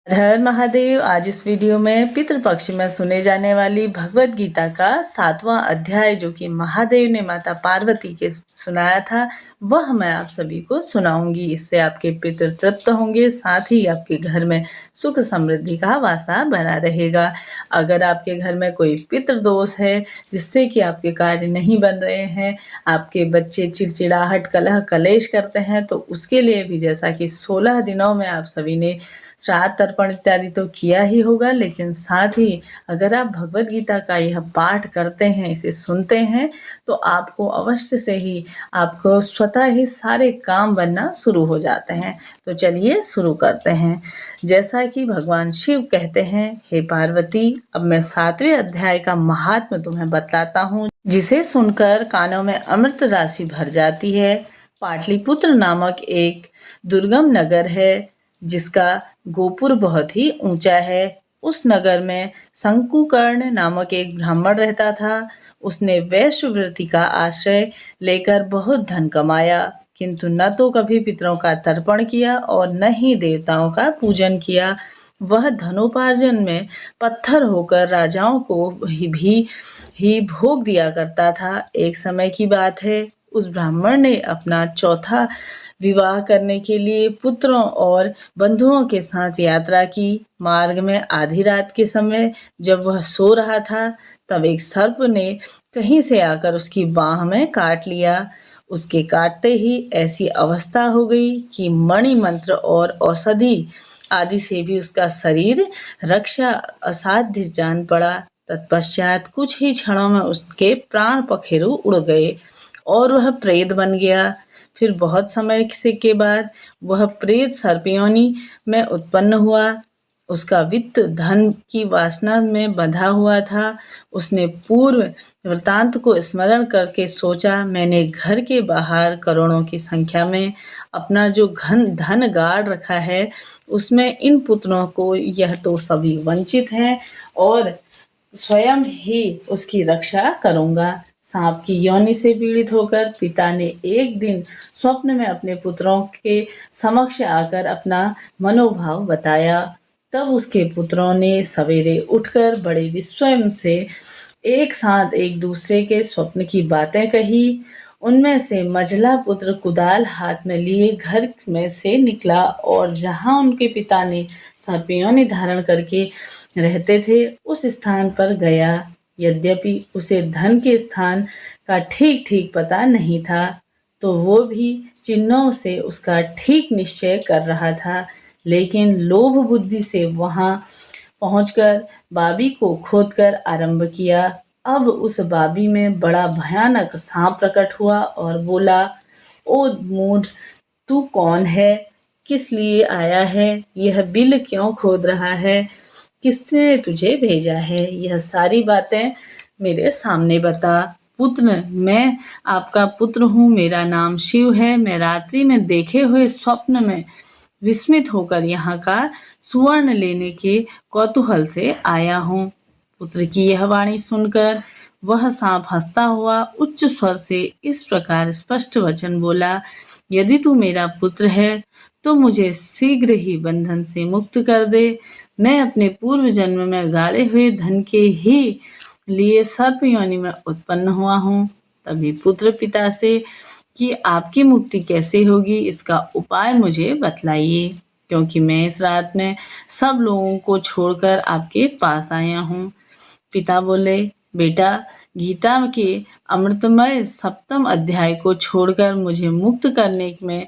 हर हर महादेव। आज इस वीडियो में पितृपक्ष में सुने जाने वाली भगवत गीता का 7वां अध्याय जो कि महादेव ने माता पार्वती के सुनाया था, वह मैं आप सभी को सुनाऊंगी। इससे आपके पितृ तृप्त होंगे, साथ ही आपके घर में सुख समृद्धि का वासा बना रहेगा। अगर आपके घर में कोई पितृ दोष है जिससे कि आपके कार्य नहीं बन रहे हैं, आपके बच्चे चिड़चिड़ाहट कलह कलेश करते हैं, तो उसके लिए भी जैसा कि 16 दिनों में आप सभी ने श्राद्ध तर्पण इत्यादि तो किया ही होगा, लेकिन साथ ही अगर आप भगवत गीता का यह पाठ करते हैं, इसे सुनते हैं, तो आपको अवश्य से ही आपको स्वतः ही सारे काम बनना शुरू हो जाते हैं। तो चलिए शुरू करते हैं। जैसा कि भगवान शिव कहते हैं, हे पार्वती, अब मैं 7वें अध्याय का महात्म्य तुम्हें बतलाता हूँ, जिसे सुनकर कानों में अमृत राशि भर जाती है। पाटलिपुत्र नामक एक दुर्गम नगर है जिसका गोपुर बहुत ही ऊंचा है। उस नगर में शंकुकर्ण नामक एक ब्राह्मण रहता था। उसने वैश्यवृत्ति का आश्रय लेकर बहुत धन कमाया, किंतु न तो कभी पितरों का तर्पण किया और न ही देवताओं का पूजन किया। वह धनोपार्जन में पत्थर होकर राजाओं को ही भोग दिया करता था। एक समय की बात है, उस ब्राह्मण ने अपना चौथा विवाह करने के लिए पुत्रों और बंधुओं के साथ यात्रा की। मार्ग में आधी रात के समय जब वह सो रहा था, तब एक सर्प ने कहीं से आकर उसकी बाह में काट लिया। उसके काटते ही ऐसी अवस्था हो गई कि मणि मंत्र और औषधि आदि से भी उसका शरीर रक्षा असाध्य जान पड़ा। तत्पश्चात कुछ ही क्षणों में उसके प्राण पखेरु उड़ गए और वह प्रेत बन गया। फिर बहुत समय के बाद वह प्रेत सर्पयोनि में उत्पन्न हुआ। उसका वित्त धन की वासना में बंधा हुआ था। उसने पूर्व वृतांत को स्मरण करके सोचा, मैंने घर के बाहर करोड़ों की संख्या में अपना जो धन गाड़ रखा है, उसमें इन पुत्रों को यह तो सभी वंचित हैं और स्वयं ही उसकी रक्षा करूंगा। सांप की योनि से पीड़ित होकर पिता ने एक दिन स्वप्न में अपने पुत्रों के समक्ष आकर अपना मनोभाव बताया। तब उसके पुत्रों ने सवेरे उठकर बड़े विस्मय से एक साथ एक दूसरे के स्वप्न की बातें कही। उनमें से मझला पुत्र कुदाल हाथ में लिए घर में से निकला और जहां उनके पिता ने सर्पयोनि धारण करके रहते थे, उस स्थान पर गया। यद्यपि उसे धन के स्थान का ठीक ठीक पता नहीं था, तो वो भी चिन्हों से उसका ठीक निश्चय कर रहा था, लेकिन लोभ बुद्धि से वहां पहुंचकर बाबी को खोदकर आरंभ किया। अब उस बाबी में बड़ा भयानक सांप प्रकट हुआ और बोला, ओ मूढ़, तू कौन है? किस लिए आया है? यह बिल क्यों खोद रहा है? किसने तुझे भेजा है? यह सारी बातें मेरे सामने बता। पुत्र, मैं आपका पुत्र हूँ, मेरा नाम शिव है। मैं रात्रि में देखे हुए स्वप्न में विस्मित होकर यहाँ का सुवर्ण लेने के कौतूहल से आया हूँ। पुत्र की यह वाणी सुनकर वह सांप हंसता हुआ उच्च स्वर से इस प्रकार स्पष्ट वचन बोला, यदि तू मेरा पुत्र है तो मुझे शीघ्र ही बंधन से मुक्त कर दे। मैं अपने पूर्व जन्म में गाड़े हुए धन के ही लिए सर्प योनि में उत्पन्न हुआ हूँ। तभी पुत्र पिता से कि आपकी मुक्ति कैसे होगी, इसका उपाय मुझे बतलाइए, क्योंकि मैं इस रात में सब लोगों को छोड़कर आपके पास आया हूँ। पिता बोले, बेटा, गीता के अमृतमय 7वें अध्याय को छोड़कर मुझे मुक्त करने में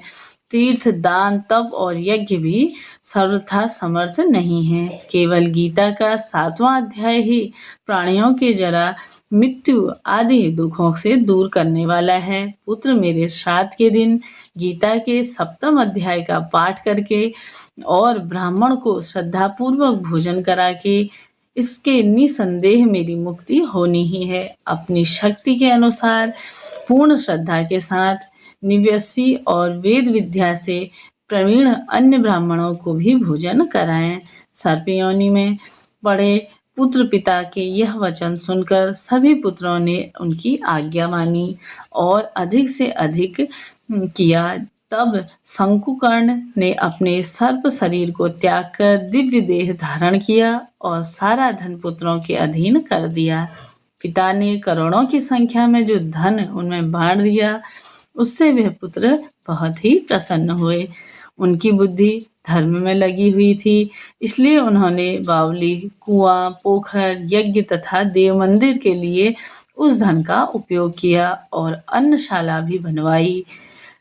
तीर्थ, दान, तप और यज्ञ भी सर्वथा समर्थ नहीं है। केवल गीता का 7वां अध्याय ही प्राणियों के जरा, मृत्यु आदि दुखों से दूर करने वाला है। पुत्र, मेरे श्राद्ध के दिन गीता के 7वें अध्याय का पाठ करके और ब्राह्मण को श्रद्धापूर्वक भोजन करा के इसके निसंदेह मेरी मुक्ति होनी ही है। अपनी शक्ति के अनुसार पूर्ण श्रद्धा के साथ निव्यसी और वेद विद्या से प्रवीण अन्य ब्राह्मणों को भी भोजन कराएं। सर्प योनि में पड़े पुत्र पिता के यह वचन सुनकर सभी पुत्रों ने उनकी आज्ञा मानी और अधिक से अधिक किया। तब शंकुकर्ण ने अपने सर्प शरीर को त्याग कर दिव्य देह धारण किया और सारा धन पुत्रों के अधीन कर दिया। पिता ने करोड़ों की संख्या में जो धन उनमें बांट दिया, उससे वह पुत्र बहुत ही प्रसन्न हुए। उनकी बुद्धि धर्म में लगी हुई थी, इसलिए उन्होंने बावली, कुआं, पोखर, यज्ञ तथा देव मंदिर के लिए उस धन का उपयोग किया और अन्नशाला भी बनवाई।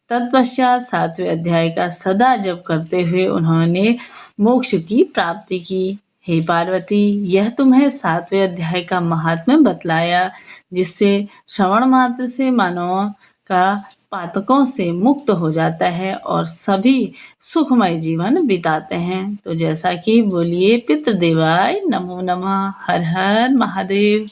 तत्पश्चात 7वें अध्याय का सदा जप करते हुए उन्होंने मोक्ष की प्राप्ति की। हे पार्वती, यह तुम्हें 7वें अध्याय का महात्म्य बतलाया, जिससे श्रवण मात्र से मानवों का पातकों से मुक्त हो जाता है और सभी सुखमय जीवन बिताते हैं। तो जैसा कि बोलिए पितृदेवाय नमो नमः। हर हर महादेव।